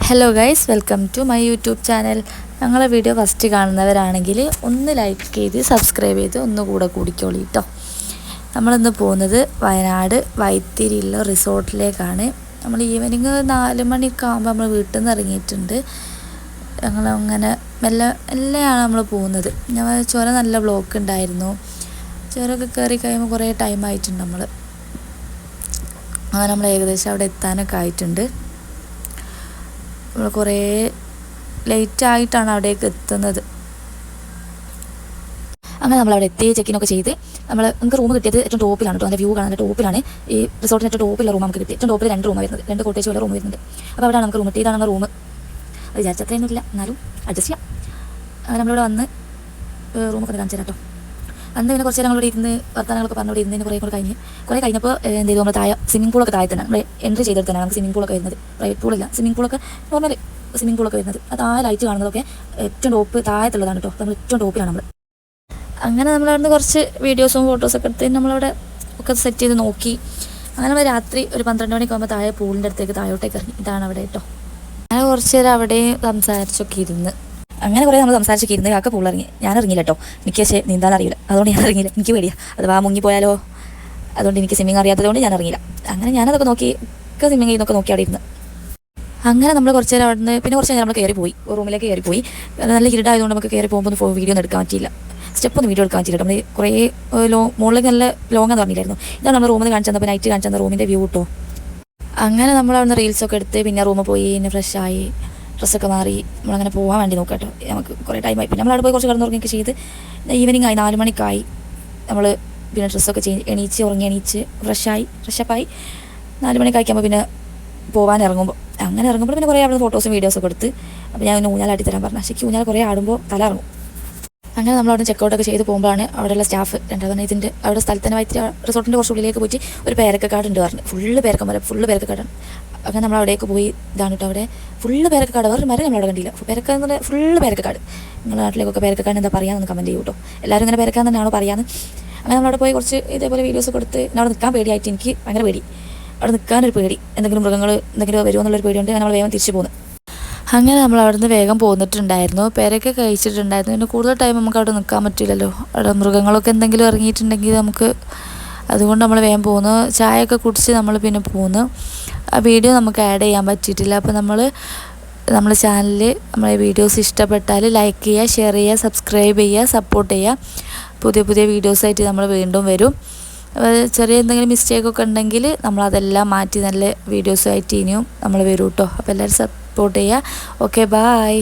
Hello guys, welcome to my YouTube channel. ഞങ്ങളെ video first കാണുന്നവരാണെങ്കിൽ ഒന്ന് ലൈക്ക് ചെയ്ത് സബ്സ്ക്രൈബ് ചെയ്ത് ഒന്നുകൂടെ കൂടിക്കോളി കേട്ടോ. നമ്മളിന്ന് പോകുന്നത് വയനാട് വൈത്തിരിയുള്ള റിസോർട്ടിലേക്കാണ്. നമ്മൾ ഈവനിങ് 4 മണിയൊക്കെ ആകുമ്പോൾ നമ്മൾ വീട്ടിൽ നിന്ന് ഇറങ്ങിയിട്ടുണ്ട്. ഞങ്ങളങ്ങനെ മെല്ലെയാണ് നമ്മൾ പോകുന്നത്. ചുരം നല്ല ബ്ലോക്ക് ഉണ്ടായിരുന്നു. ചുരമൊക്കെ കയറി കഴിയുമ്പോൾ കുറേ ടൈം ആയിട്ടുണ്ട്. അങ്ങനെ നമ്മൾ ഏകദേശം അവിടെ എത്താനൊക്കെ ആയിട്ടുണ്ട്. നമ്മൾ കുറേ ലേറ്റായിട്ടാണ് അവിടേക്ക് എത്തുന്നത്. അങ്ങനെ നമ്മളവിടെ എത്തി ചെക്കിനൊക്കെ ചെയ്ത് നമുക്ക് റൂം കിട്ടിയത് ഏറ്റവും ടോപ്പിലാണ് കേട്ടോ. അതിൻ്റെ വ്യൂ കാണാൻ ടോപ്പിലാണ്. ഈ റിസോർട്ടിന് ഏറ്റവും ടോപ്പിലുള്ള റൂം നമുക്ക് കിട്ടി. ഏറ്റവും ടോപ്പിൽ 2 റൂം വരുന്നത്, 2 കോട്ടേജ് പോലെ റൂം വരുന്നുണ്ട്. അപ്പോൾ അവിടെയാണ് നമുക്ക് റൂം കിട്ടി. ഇതാണ് റൂം. വിചാരിച്ചത്രയൊന്നും ഇല്ല, എന്നാലും അഡ്ജസ്റ്റ് ചെയ്യാം. അങ്ങനെ നമ്മളിവിടെ വന്ന് റൂമൊക്കെ കാണിച്ചു തരാം കേട്ടോ. അന്ന് പിന്നെ കുറച്ച് നേരം ഞങ്ങളിവിടെ ഇരുന്ന് വർത്തമാനങ്ങളൊക്കെ പറഞ്ഞിവിടെ ഇരുന്നതിന് കുറേ കഴിഞ്ഞപ്പോൾ എന്ത് ചെയ്തു, നമ്മൾ താഴെ സ്വിമ്മിംഗ് പൂളൊക്കെ താഴെ തന്നെ നമ്മൾ എൻട്രി ചെയ്തിട്ട് തന്നെ നമുക്ക് സ്വിമ്മിംഗ് പൂളൊക്കെ വരുന്നത്. പ്രൈവറ്റ് പൂളില്ല, സ്വിമ്മിംഗ് പൂളൊക്കെ നോർമൽ സ്വിമ്മിംഗ് പൂളൊക്കെ വരുന്നത്. അത് ആ ലൈറ്റ് കാണുന്നതൊക്കെ ഏറ്റവും ടോപ്പ് താഴത്തുള്ളതാണ് കേട്ടോ. നമ്മൾ ഏറ്റവും ടോപ്പിലാണ് നമ്മൾ. അങ്ങനെ നമ്മളവിടുന്ന് കുറച്ച് വീഡിയോസും ഫോട്ടോസൊക്കെ എടുത്ത് നമ്മളവിടെ ഒക്കെ സെറ്റ് ചെയ്ത് നോക്കി. അങ്ങനെ നമ്മൾ രാത്രി ഒരു 12 മണിക്കാകുമ്പോൾ താഴെ പൂളിൻ്റെ അടുത്തേക്ക് താഴോട്ടേക്ക് ഇറങ്ങി. ഇതാണ് അവിടെ കേട്ടോ. അങ്ങനെ കുറച്ച് നേരം അവിടെയും സംസാരിച്ചൊക്കെ ഇരുന്ന് കുറേ നമ്മൾ സംസാരിച്ചൊക്കെ ഇരുന്ന് കാക്ക പൂളിറങ്ങി. ഞാൻ ഇറങ്ങിയില്ല കേട്ടോ. എനിക്ക് പക്ഷേ നീന്താൻ അറിയില്ല, അതുകൊണ്ട് ഞാൻ ഇറങ്ങിയില്ല. എനിക്ക് പേടിയാണ് അഥവാ മുങ്ങിപ്പോയാലോ, അതുകൊണ്ട് എനിക്ക് സ്വിമ്മിങ് അറിയാത്തതുകൊണ്ട് ഞാൻ ഇറങ്ങിയില്ല. അങ്ങനെ ഞാനതൊക്കെ നോക്കി ഒക്കെ സ്വിമ്മിങ് ചെയ്യുന്നൊക്കെ നോക്കി അവിടെ ഇരുന്ന്. അങ്ങനെ നമ്മൾ കുറച്ച് നേരം അവിടെ നിന്ന് പിന്നെ കുറച്ച് നേരം നമ്മൾ കയറിപ്പോയി, റൂമിലേക്ക് കയറിപ്പോയി. നല്ല ഇരുടായതുകൊണ്ട് നമുക്ക് കയറി പോകുമ്പോൾ വീഡിയോ ഒന്നും എടുക്കാൻ പറ്റിയില്ല, സ്റ്റെപ്പൊന്നും വീഡിയോ എടുക്കാൻ പറ്റില്ല. നമ്മൾ കുറേ മുകളിലേക്ക് നല്ല ലോങ് എന്ന് പറഞ്ഞില്ലായിരുന്നു. ഇതാണ് നമ്മൾ റൂമിൽ കാണിച്ചു തന്നപ്പോൾ നൈറ്റ് കാണിച്ചു തന്ന റൂമിൻ്റെ വ്യൂ കേട്ടോ. അങ്ങനെ നമ്മൾ അവിടുന്ന് റീൽസൊക്കെ എടുത്ത് പിന്നെ റൂമിൽ പോയി, പിന്നെ ഫ്രഷായി ഡ്രസ്സൊക്കെ മാറി നമ്മളങ്ങനെ പോകാൻ വേണ്ടി നോക്കാം കേട്ടോ. നമുക്ക് കുറേ ടൈമായി. പിന്നെ നമ്മളവിടെ പോയി കുറച്ച് കിടന്നുറങ്ങിയൊക്കെ ചെയ്ത് ഈവനിങ് ആയി, 4 മണിക്കായി. നമ്മൾ പിന്നെ ഡ്രസ്സൊക്കെ എണീച്ച് ഫ്രഷപ്പായി 4 മണിക്കായിക്കുമ്പോൾ പിന്നെ പോകാൻ ഇറങ്ങുമ്പോൾ പിന്നെ കുറേ അവിടെ ഫോട്ടോസും വീഡിയോസൊക്കെ എടുത്ത്. അപ്പോൾ ഞാൻ ഊഞ്ഞാലാട്ടി തരാൻ പറഞ്ഞു. ശരിക്കും ഊഞ്ഞാൽ കുറേ ആടുമ്പോൾ തല ഇറങ്ങും. അങ്ങനെ നമ്മളവിടെ ചെക്കൗട്ടൊക്കെ ചെയ്ത് പോകുമ്പോഴാണ് അവിടെയുള്ള സ്റ്റാഫ് ഇതിൻ്റെ അവിടെ സ്ഥലത്തിന് വൈത്തിരി റിസോർട്ടിൻ്റെ കുറച്ച് ഉള്ളിലേക്ക് പോയിട്ട് ഒരു പേരക്കാടുണ്ട് പറഞ്ഞു. ഫുള്ള് പേരക്കാടാണ്. അങ്ങനെ നമ്മൾ അവിടേക്ക് പോയി. ഇതാണ് കേട്ടോ അവിടെ ഫുള്ള് പേരക്കാട്. വേറൊരു മരം നമ്മളവിടെ കണ്ടില്ല. പേരക്കാട് എന്ന് പറഞ്ഞാൽ ഫുള്ള് പേരക്കാട്. നിങ്ങളുടെ നാട്ടിലേക്കൊക്കെ പേരക്കാട് എന്താ പറയാമെന്ന് കമൻറ്റ് ചെയ്യും കേട്ടോ. എല്ലാവരും ഇങ്ങനെ പേരക്കാട് തന്നെയാണോ പറയാമെന്ന്. അങ്ങനെ നമ്മളവിടെ പോയി കുറച്ച് ഇതേപോലെ വീഡിയോസൊക്കെ എടുത്ത്. അവിടെ നിൽക്കാൻ പേടിയായിട്ട് എനിക്ക് ഭയങ്കര പേടി. അവിടെ നിൽക്കാനൊരു പേടി, എന്തെങ്കിലും മൃഗങ്ങൾ എന്തെങ്കിലും വരുമോ എന്നുള്ളൊരു പേടിയുണ്ട്. നമ്മൾ വേഗം തിരിച്ചു പോകുന്നു. അങ്ങനെ നമ്മൾ അവിടെ നിന്ന് വേഗം പോന്നിട്ടുണ്ടായിരുന്നു. പേരൊക്കെ കഴിച്ചിട്ടുണ്ടായിരുന്നു. പിന്നെ കൂടുതൽ ടൈം നമുക്ക് അവിടെ നിൽക്കാൻ പറ്റില്ലല്ലോ. അവിടെ മൃഗങ്ങളൊക്കെ എന്തെങ്കിലും ഇറങ്ങിയിട്ടുണ്ടെങ്കിൽ നമുക്ക്, അതുകൊണ്ട് നമ്മൾ വേഗം പോകുന്നു. ചായയൊക്കെ കുടിച്ച് നമ്മൾ പിന്നെ പോകുന്നു. ആ വീഡിയോ നമുക്ക് ആഡ് ചെയ്യാൻ പറ്റിയിട്ടില്ല. അപ്പോൾ നമ്മുടെ ചാനലിൽ നമ്മളെ വീഡിയോസ് ഇഷ്ടപ്പെട്ടാൽ ലൈക്ക് ചെയ്യുക, ഷെയർ ചെയ്യുക, സബ്സ്ക്രൈബ് ചെയ്യുക, സപ്പോർട്ട് ചെയ്യുക. പുതിയ വീഡിയോസായിട്ട് നമ്മൾ വീണ്ടും വരും. ചെറിയ എന്തെങ്കിലും മിസ്റ്റേക്കൊക്കെ ഉണ്ടെങ്കിൽ നമ്മളതെല്ലാം മാറ്റി നല്ല വീഡിയോസുമായിട്ട് ഇനിയും നമ്മൾ വരും കേട്ടോ. അപ്പോൾ എല്ലാവരും സപ്പോർട്ട് ചെയ്യുക. Okay, bye.